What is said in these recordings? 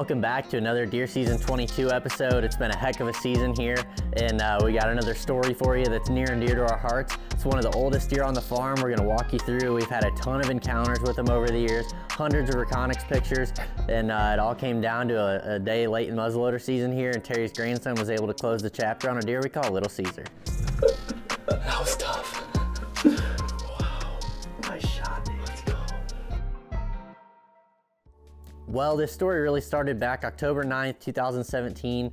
Welcome back to another Deer Season 22 episode. It's been a heck of a season here, and we got another story for you that's near and dear to our hearts. It's one of the oldest deer on the farm. We're gonna walk you through. We've had a ton of encounters with them over the years, hundreds of reconyx pictures, and it all came down to a day late in muzzleloader season here, and Terry's grandson was able to close the chapter on a deer we call Little Caesar. That was tough. Wow. Nice shot, dude. Let's go. Well, this story really started back October 9th, 2017.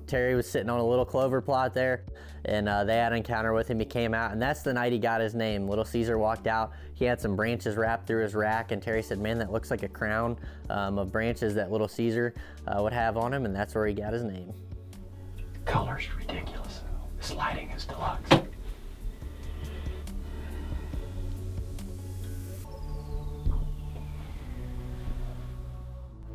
Terry was sitting on a little clover plot there, and they had an encounter with him. He came out, and that's the night he got his name. Little Caesar walked out. He had some branches wrapped through his rack, and Terry said, man, that looks like a crown of branches that Little Caesar would have on him, and that's where he got his name. Color's ridiculous. This lighting is deluxe.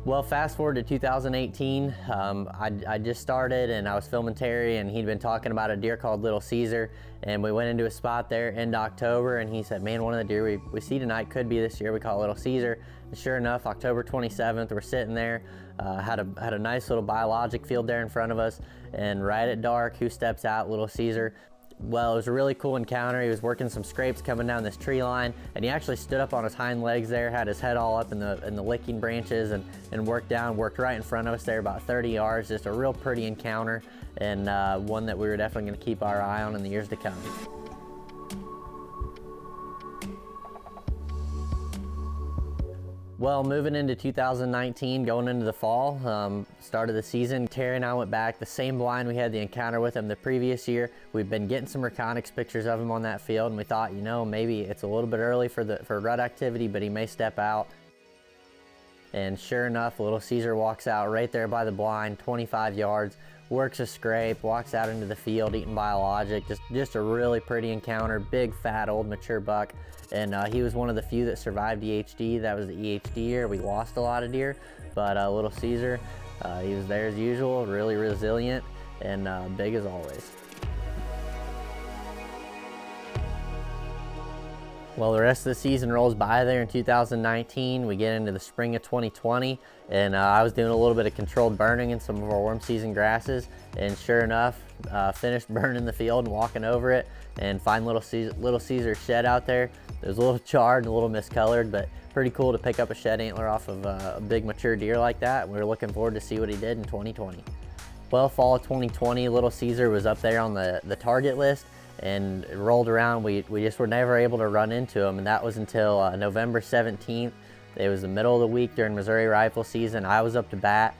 Well, fast forward to 2018, I just started and I was filming Terry, and he'd been talking about a deer called Little Caesar, and we went into a spot there end October, and he said, man, one of the deer we see tonight could be this year. We call it Little Caesar. And sure enough, October 27th, we're sitting there, had a nice little biologic field there in front of us, and right at dark, who steps out? Little Caesar. Well, it was a really cool encounter. He was working some scrapes coming down this tree line, and he actually stood up on his hind legs there, had his head all up in the licking branches, and worked right in front of us there, about 30 yards. Just a real pretty encounter, and one that we were definitely going to keep our eye on in the years to come. Well, moving into 2019, going into the fall, start of the season, Terry and I went back, the same blind we had the encounter with him the previous year. We've been getting some reconyx pictures of him on that field, and we thought, you know, maybe it's a little bit early for rut activity, but he may step out. And sure enough, Little Caesar walks out right there by the blind, 25 yards, works a scrape, walks out into the field eating biologic. Just a really pretty encounter, big, fat, old, mature buck. And he was one of the few that survived EHD. That was the EHD year. We lost a lot of deer, but Little Caesar, he was there as usual, really resilient, and big as always. Well, the rest of the season rolls by there in 2019. We get into the spring of 2020, and I was doing a little bit of controlled burning in some of our warm season grasses, and sure enough, finished burning the field and walking over it, and find Little Caesar's shed out there. It was a little charred and a little miscolored, but pretty cool to pick up a shed antler off of a big mature deer like that. We were looking forward to see what he did in 2020. Well, fall of 2020, Little Caesar was up there on the target list, and it rolled around. We just were never able to run into him, and that was until November 17th. It was the middle of the week during Missouri rifle season. I was up to bat.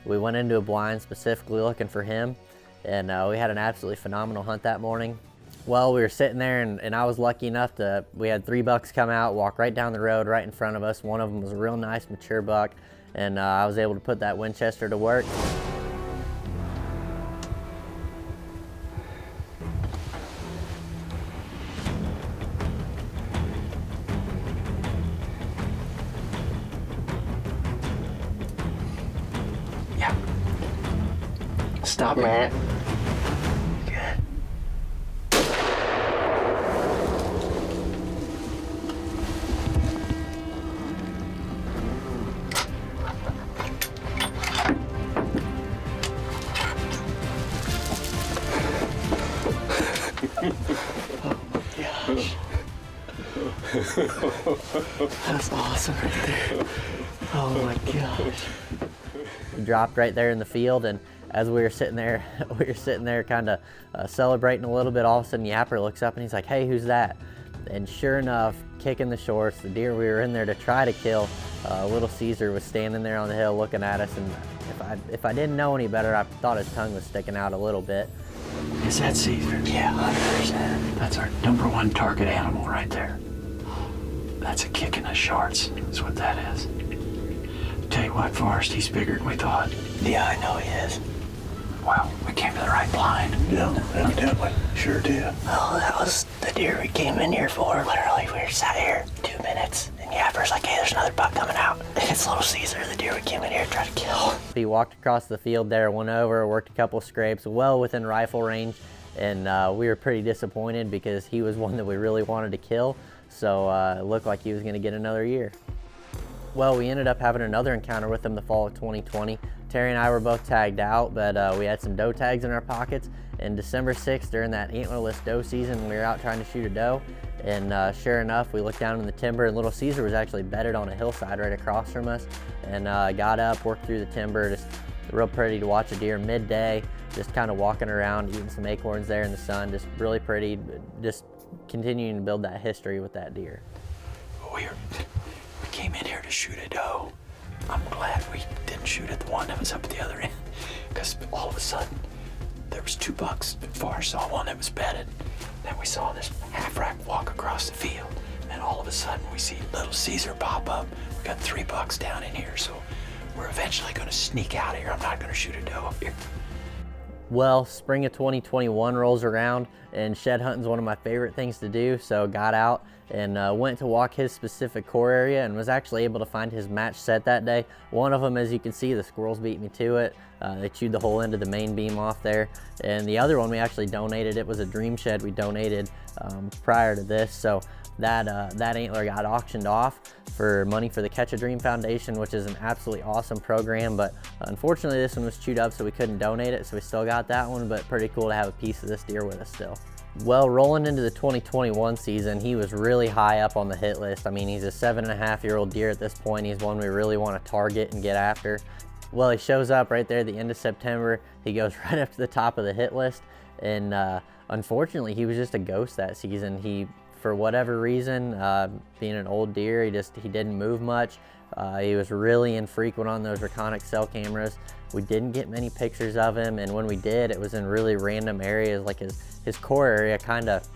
We went into a blind specifically looking for him, and we had an absolutely phenomenal hunt that morning. Well, we were sitting there, and I was lucky enough we had 3 bucks come out, walk right down the road right in front of us. One of them was a real nice mature buck, and I was able to put that Winchester to work. Yeah. Stop, man. That's awesome right there. Oh my gosh. He dropped right there in the field, and as we were sitting there, kind of celebrating a little bit, all of a sudden Yapper looks up and he's like, hey, who's that? And sure enough, kicking the shorts, the deer we were in there to try to kill, Little Caesar was standing there on the hill looking at us, and if I didn't know any better, I thought his tongue was sticking out a little bit. Is that Caesar? Yeah, 100%. That's our #1 target animal right there. That's a kick in the shorts, is what that is. Tell you what, Forrest, he's bigger than we thought. Yeah, I know he is. Wow, we came to the right blind. Yeah, evidently. Sure did. Oh, that was the deer we came in here for. Literally, we were sat here 2 minutes, and Yapper's like, hey, there's another buck coming out. It's Little Caesar, the deer we came in here to try to kill. He walked across the field there, went over, worked a couple scrapes, well within rifle range, and we were pretty disappointed because he was one that we really wanted to kill. So it looked like he was going to get another year. Well, we ended up having another encounter with him the fall of 2020. Terry and I were both tagged out, but we had some doe tags in our pockets. And December 6th, during that antlerless doe season, we were out trying to shoot a doe. And sure enough, we looked down in the timber, and little Caesar was actually bedded on a hillside right across from us. And got up, worked through the timber, just real pretty to watch a deer midday, just kind of walking around, eating some acorns there in the sun, just really pretty, just continuing to build that history with that deer. We came in here to shoot a doe. I'm glad we didn't shoot at the one that was up at the other end, because all of a sudden there was 2 bucks. Forrest saw one that was bedded. Then we saw this half rack walk across the field, and all of a sudden we see little Caesar pop up. We got 3 bucks down in here, so we're eventually going to sneak out of here. I'm not going to shoot a doe up here. Well, spring of 2021 rolls around, and shed hunting's one of my favorite things to do, so got out and went to walk his specific core area and was actually able to find his match set that day. One of them, as you can see, the squirrels beat me to it. They chewed the whole end of the main beam off there. And the other one we actually donated. It was a dream shed we donated prior to this, so that antler got auctioned off for money for the Catch a Dream Foundation, which is an absolutely awesome program, but unfortunately this one was chewed up, so we couldn't donate it, so we still got that one, but pretty cool to have a piece of this deer with us still. Well, rolling into the 2021 season, he was really high up on the hit list. I mean, he's a 7.5-year-old deer at this point. He's one we really want to target and get after. Well, he shows up right there at the end of September. He goes right up to the top of the hit list, and unfortunately, he was just a ghost that season. He, for whatever reason, being an old deer, he didn't move much. He was really infrequent on those Reconic cell cameras. We didn't get many pictures of him, and when we did, it was in really random areas, like his core area kind of,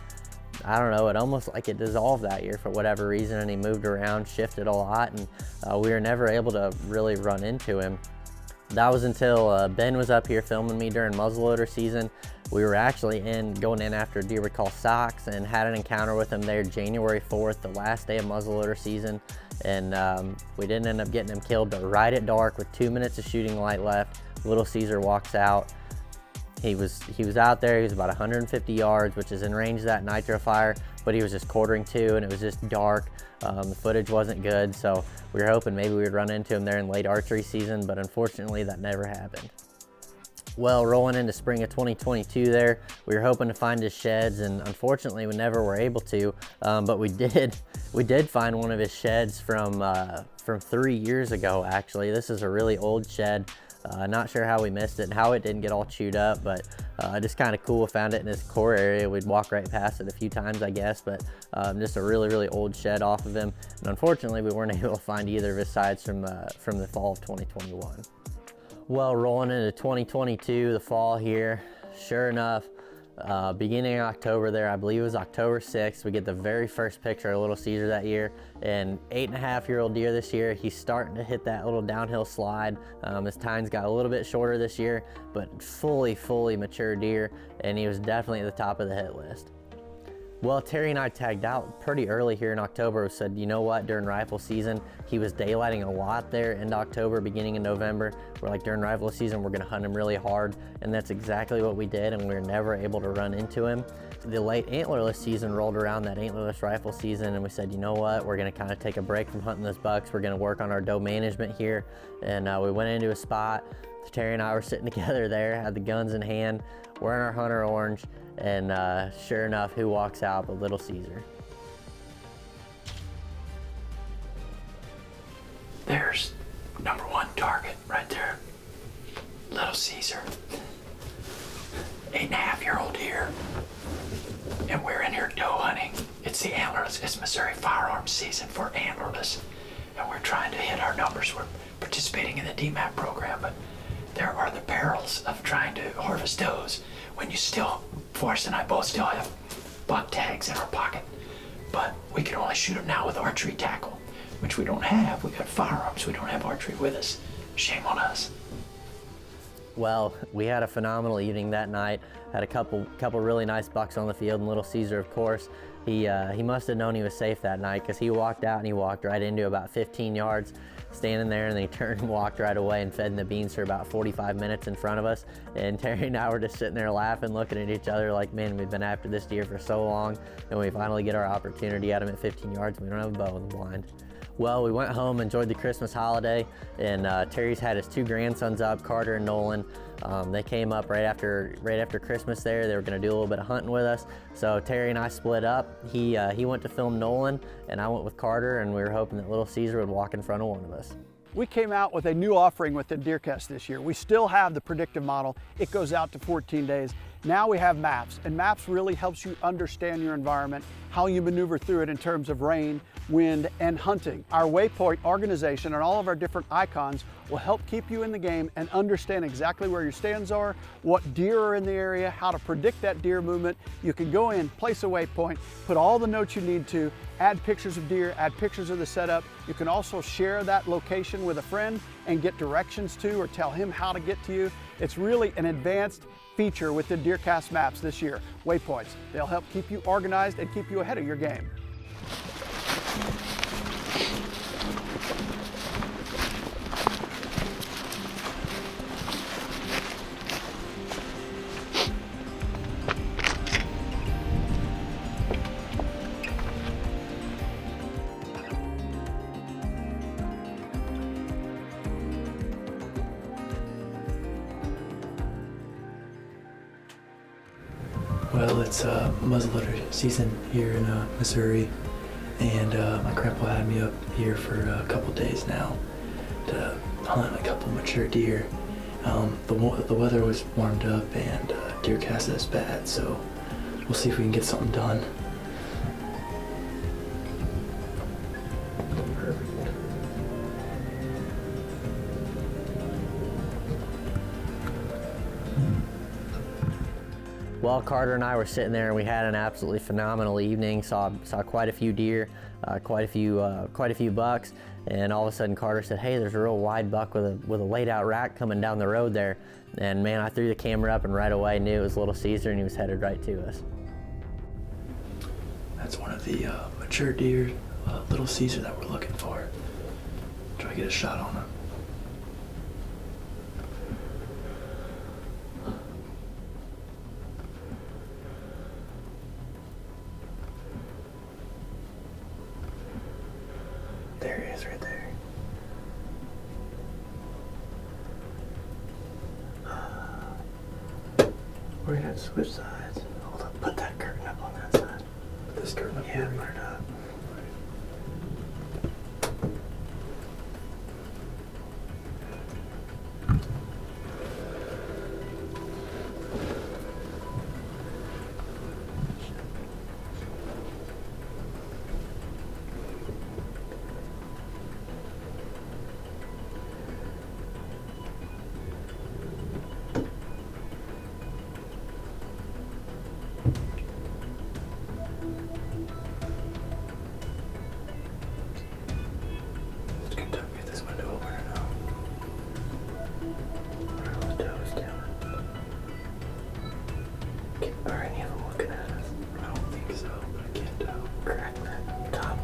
I don't know, it almost like it dissolved that year for whatever reason, and he moved around, shifted a lot, and we were never able to really run into him. That was until Ben was up here filming me during muzzleloader season. We were actually going in after a deer we call Socks, and had an encounter with him there January 4th, the last day of muzzleloader season. And we didn't end up getting him killed, but right at dark with 2 minutes of shooting light left, little Caesar walks out. He was out there, he was about 150 yards, which is in range of that Nitrofire, but he was just quartering to, and it was just dark. The footage wasn't good, so we were hoping maybe we would run into him there in late archery season, but unfortunately that never happened. Well, rolling into spring of 2022 there, we were hoping to find his sheds, and unfortunately we never were able to, but we did find one of his sheds from 3 years ago, actually. This is a really old shed. Not sure how we missed it and how it didn't get all chewed up, but just kind of cool. Found it in his core area. We'd walk right past it a few times, I guess, but just a really, really old shed off of him. And unfortunately, we weren't able to find either of his sides from the fall of 2021. Well, rolling into 2022, the fall here, sure enough, beginning of October there, I believe it was October 6th, we get the very first picture of little Caesar that year. And 8.5-year-old deer this year, he's starting to hit that little downhill slide. His tines got a little bit shorter this year, but fully mature deer, and he was definitely at the top of the hit list. Well, Terry and I tagged out pretty early here in October. We said, you know what, during rifle season, he was daylighting a lot there in October, beginning of November. We're like, during rifle season, we're gonna hunt him really hard. And that's exactly what we did, and we were never able to run into him. The late antlerless season rolled around, that antlerless rifle season, and we said, you know what, we're gonna kind of take a break from hunting those bucks. We're gonna work on our doe management here. And we went into a spot. Terry and I were sitting together there, had the guns in hand, wearing our hunter orange, and sure enough, who walks out but little Caesar. There's number 1 target right there. Little Caesar. 8.5-year-old deer. And we're in here doe hunting. It's the antlerless. It's Missouri firearms season for antlerless. And we're trying to hit our numbers. We're participating in the DMAP program, but there are the perils of trying to harvest does when you still, Forrest and I both still have buck tags in our pocket, but we can only shoot them now with archery tackle, which we don't have. We got firearms, we don't have archery with us. Shame on us. Well, we had a phenomenal evening that night. Had a couple really nice bucks on the field, and little Caesar, of course, he must have known he was safe that night, because he walked out and he walked right into about 15 yards, standing there, and then he turned and walked right away and fed in the beans for about 45 minutes in front of us. And Terry and I were just sitting there laughing, looking at each other like, man, we've been after this deer for so long, and we finally get our opportunity at him at 15 yards, and we don't have a bow in the blind. Well, we went home, enjoyed the Christmas holiday, and Terry's had his 2 grandsons up, Carter and Nolan. They came up right after Christmas there. They were gonna do a little bit of hunting with us. So Terry and I split up. He went to film Nolan, and I went with Carter, and we were hoping that little Caesar would walk in front of one of us. We came out with a new offering within DeerCast this year. We still have the predictive model. It goes out to 14 days. Now we have maps, and maps really helps you understand your environment, how you maneuver through it in terms of rain, wind, and hunting. Our waypoint organization and all of our different icons will help keep you in the game and understand exactly where your stands are, what deer are in the area, how to predict that deer movement. You can go in, place a waypoint, put all the notes you need to, add pictures of deer, add pictures of the setup. You can also share that location with a friend and get directions to or tell him how to get to you. It's really an advanced feature within DeerCast maps this year, waypoints. They'll help keep you organized and keep you ahead of your game. Well, it's muzzleloader season here in Missouri, and my grandpa had me up here for a couple days now to hunt a couple mature deer. The weather was warmed up and DeerCast is bad, so we'll see if we can get something done. Well, Carter and I were sitting there and we had an absolutely phenomenal evening. Saw quite a few deer, quite a few bucks, and all of a sudden Carter said, "Hey, there's a real wide buck with a laid out rack coming down the road there." And man, I threw the camera up and right away knew it was little Caesar, and he was headed right to us. That's one of the mature deer, little Caesar, that we're looking for. Try to get a shot on him. There he is, right there. We're gonna have to switch sides. Hold up, put that curtain up on that side. Put this curtain up here. Yeah, put it up. Are any of them looking at us? I don't think so, but I can't tell. Crack that top.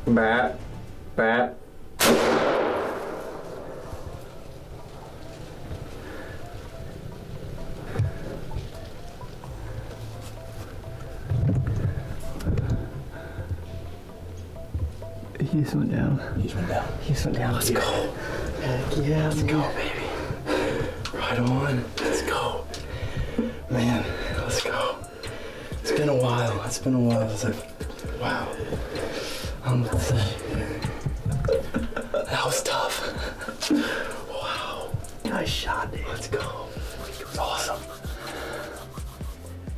Bat. Bat. He just went down. He just went down. He just went down. Let's go. Heck yeah. Let's go, baby. Right on. Let's go. Man, let's go. It's been a while. It's been a while. It's like, wow. Let's say. That was tough. Wow. Nice shot, dude. Let's go. It was awesome.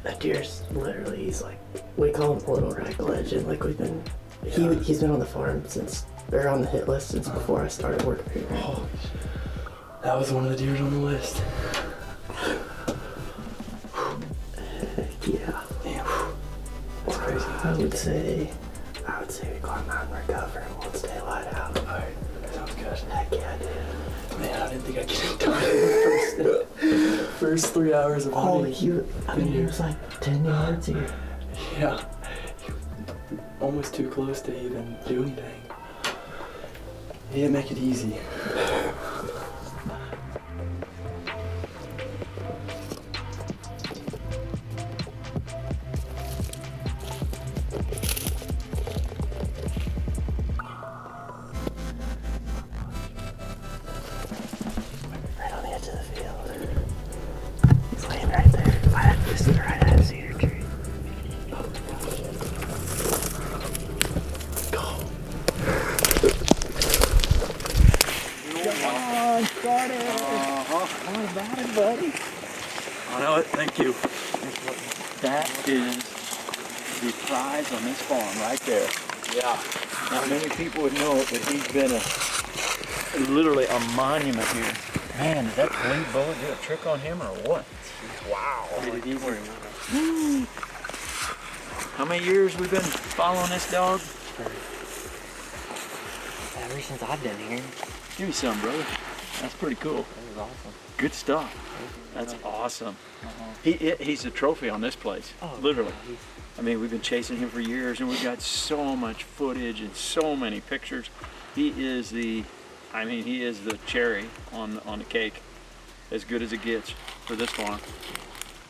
That deer's literally, he's like, we call him a little rag legend. Like we've been, he's been on the farm since, or on the hit list since before I started working here. Oh, that was one of the deers on the list. Yeah. Damn. That's crazy. I would say we climb out and recover and we'll stay light out. Alright, that sounds good. Heck yeah, dude. Man, I didn't think I'd get it done in the first 3 hours of Holy, hunting. he was like 10 yards here. Yeah. Almost too close to even do anything. He didn't make it easy. Right on the edge of the field. He's laying right there. This is right at a cedar tree. I know it. Thank you. That is the prize on this farm right there. Yeah. Not many people would know it, but he's been literally a monument here. Man, did that bleed bullet do a trick on him or what? Wow. How many years we've been following this dog? Ever since I've been here. Give me some, brother. That's pretty cool. That was awesome. Good stuff. That's awesome. He's a trophy on this place, literally. I mean, we've been chasing him for years, and we've got so much footage and so many pictures. He is the cherry on the cake, as good as it gets for this farm.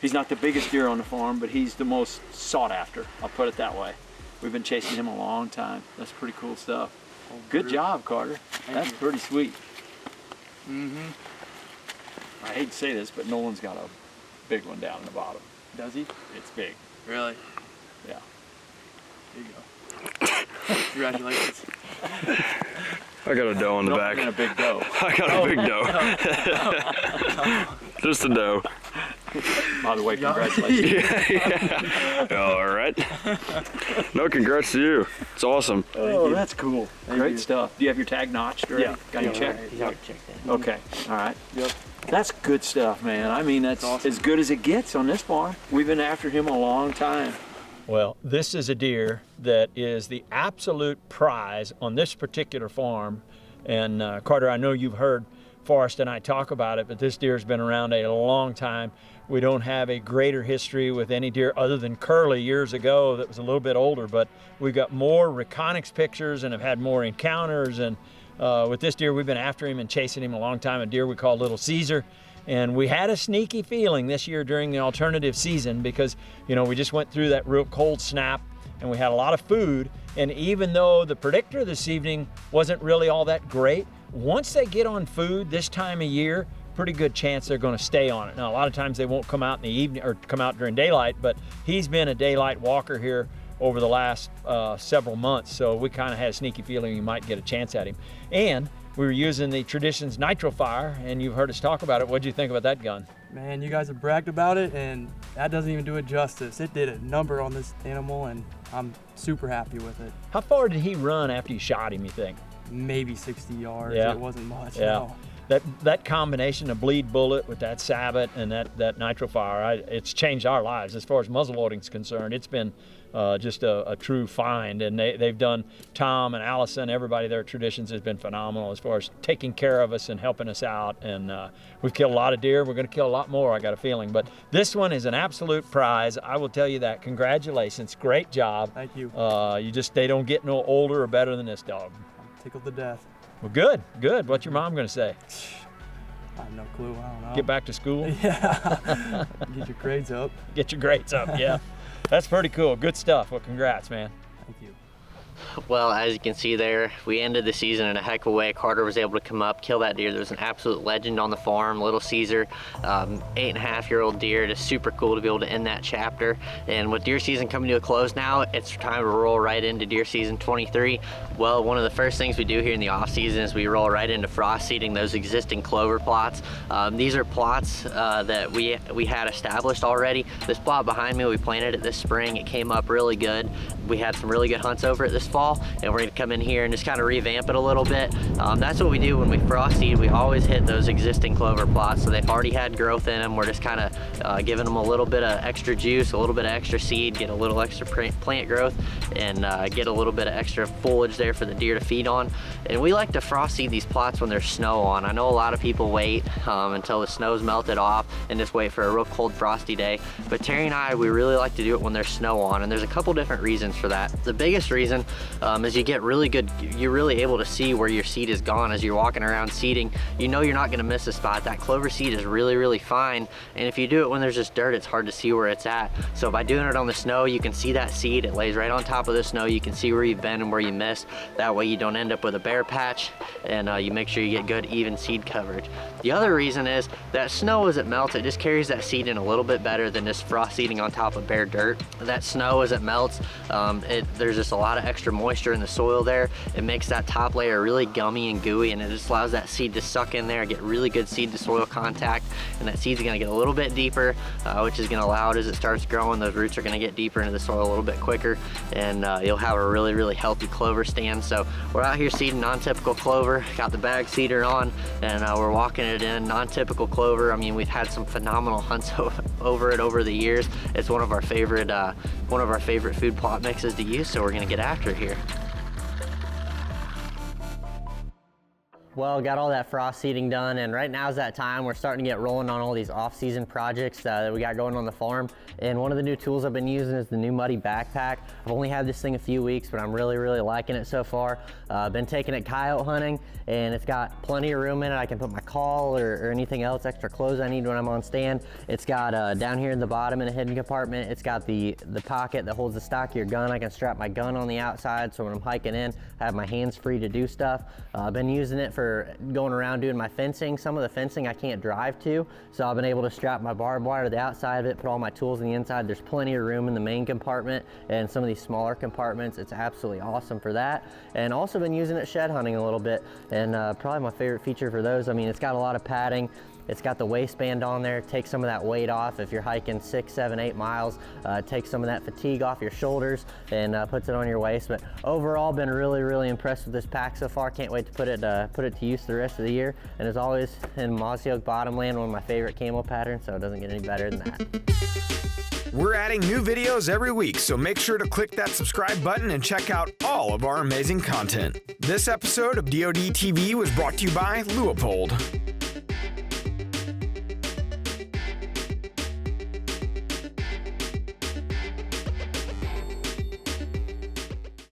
He's not the biggest deer on the farm, but he's the most sought after. I'll put it that way. We've been chasing him a long time. That's pretty cool stuff. Good job, Carter. That's pretty sweet. Mm-hmm. I hate to say this, but Nolan's got a big one down in the bottom. Does he? It's big. Really? Yeah. There you go. Congratulations. I got a doe on the Nolan back. and a big doe. I got a big doe. Just a doe. By the way, congratulations. All right. No, congrats to you. It's awesome. Oh, that's cool. Great stuff. Do you have your tag notched already? Yeah. Got your check? He's already checked in. Okay. All right. Yep. That's good stuff, man. I mean, that's awesome. as good as it gets on this farm. We've been after him a long time. Well, this is a deer that is the absolute prize on this particular farm. And Carter, I know you've heard Forrest and I talk about it, but this deer's been around a long time. We don't have a greater history with any deer other than Curly years ago that was a little bit older, but we've got more reconyx pictures and have had more encounters. And with this deer, we've been after him and chasing him a long time, a deer we call Little Caesar. And we had a sneaky feeling this year during the alternative season because, you know, we just went through that real cold snap and we had a lot of food. And even though the predictor this evening wasn't really all that great, once they get on food this time of year, pretty good chance they're going to stay on it. Now, a lot of times they won't come out in the evening or come out during daylight, but he's been a daylight walker here over the last several months. So we kind of had a sneaky feeling we might get a chance at him. And we were using the Traditions Nitrofire, and you've heard us talk about it. What'd you think about that gun? Man, you guys have bragged about it, and that doesn't even do it justice. It did a number on this animal, and I'm super happy with it. How far did he run after you shot him, you think? Maybe 60 yards. Yeah. It wasn't much. Yeah. No. that combination of bleed bullet with that sabot and that Nitrofire, it's changed our lives as far as muzzleloading is concerned. It's been just a true find, and they've done, Tom and Allison, everybody there at Traditions has been phenomenal as far as taking care of us and helping us out, and we've killed a lot of deer. We're going to kill a lot more, I got a feeling, but this one is an absolute prize. I will tell you that. Congratulations, great job. Thank you. They don't get no older or better than this dog. I'm tickled to death. Well, good. What's your mom going to say? I have no clue. I don't know. Get back to school? Yeah. Get your grades up. Get your grades up, yeah. That's pretty cool. Good stuff. Well, congrats, man. Thank you. Well, as you can see there, we ended the season in a heck of a way. Carter was able to come up, kill that deer. There was an absolute legend on the farm, Little Caesar, 8.5-year-old deer. It is super cool to be able to end that chapter. And with deer season coming to a close now, it's time to roll right into deer season 23. Well, one of the first things we do here in the off season is we roll right into frost seeding those existing clover plots. These are plots that we had established already. This plot behind me, we planted it this spring. It came up really good. We had some really good hunts over it this fall, and we're gonna come in here and just kind of revamp it a little bit. That's what we do when we frost seed. We always hit those existing clover plots, so they've already had growth in them. We're just kind of giving them a little bit of extra juice, a little bit of extra seed, get a little extra plant growth, and get a little bit of extra foliage there for the deer to feed on. And we like to frost seed these plots when there's snow on. I know a lot of people wait until the snow's melted off and just wait for a real cold frosty day, but Terry and I, we really like to do it when there's snow on, and there's a couple different reasons for that. The biggest reason is you get really good, you're really able to see where your seed is gone as you're walking around seeding. You know you're not going to miss a spot. That clover seed is really fine, and if you do it when there's just dirt, it's hard to see where it's at. So by doing it on the snow, you can see that seed. It lays right on top of the snow. You can see where you've been and where you missed. That way you don't end up with a bare patch, and you make sure you get good even seed coverage. The other reason is that snow, as it melts, it just carries that seed in a little bit better than just frost seeding on top of bare dirt. That snow, as it melts, there's just a lot of extra moisture in the soil there. It makes that top layer really gummy and gooey, and it just allows that seed to suck in there, get really good seed to soil contact, and that seed's gonna get a little bit deeper, which is gonna allow it, as it starts growing, those roots are gonna get deeper into the soil a little bit quicker, and you'll have a really healthy clover stand. So we're out here seeding non-typical clover, got the bag seeder on, and we're walking it in non-typical clover. I mean, we've had some phenomenal hunts over it over the years. It's one of our favorite food plot mixes to use, so we're gonna get after it here. Well, got all that frost seeding done, and right now is that time we're starting to get rolling on all these off-season projects that we got going on the farm. And one of the new tools I've been using is the new Muddy backpack. I've only had this thing a few weeks, but I'm really liking it so far. I've been taking it coyote hunting, and it's got plenty of room in it. I can put my call or anything else, extra clothes I need when I'm on stand. It's got down here in the bottom in a hidden compartment, it's got the pocket that holds the stock of your gun. I can strap my gun on the outside, so when I'm hiking in, I have my hands free to do stuff. I've been using it for going around doing my fencing. Some of the fencing I can't drive to, so I've been able to strap my barbed wire to the outside of it, put all my tools in the inside. There's plenty of room in the main compartment and some of these smaller compartments. It's absolutely awesome for that. And also been using it shed hunting a little bit, and probably my favorite feature for those, I mean, it's got a lot of padding. It's got the waistband on there, takes some of that weight off. If you're hiking 6, 7, 8 miles, takes some of that fatigue off your shoulders and puts it on your waist. But overall, been really impressed with this pack so far. Can't wait to put it to use the rest of the year. And as always, in Mossy Oak Bottomland, one of my favorite camo patterns, so it doesn't get any better than that. We're adding new videos every week, so make sure to click that subscribe button and check out all of our amazing content. This episode of DoD TV was brought to you by Leupold.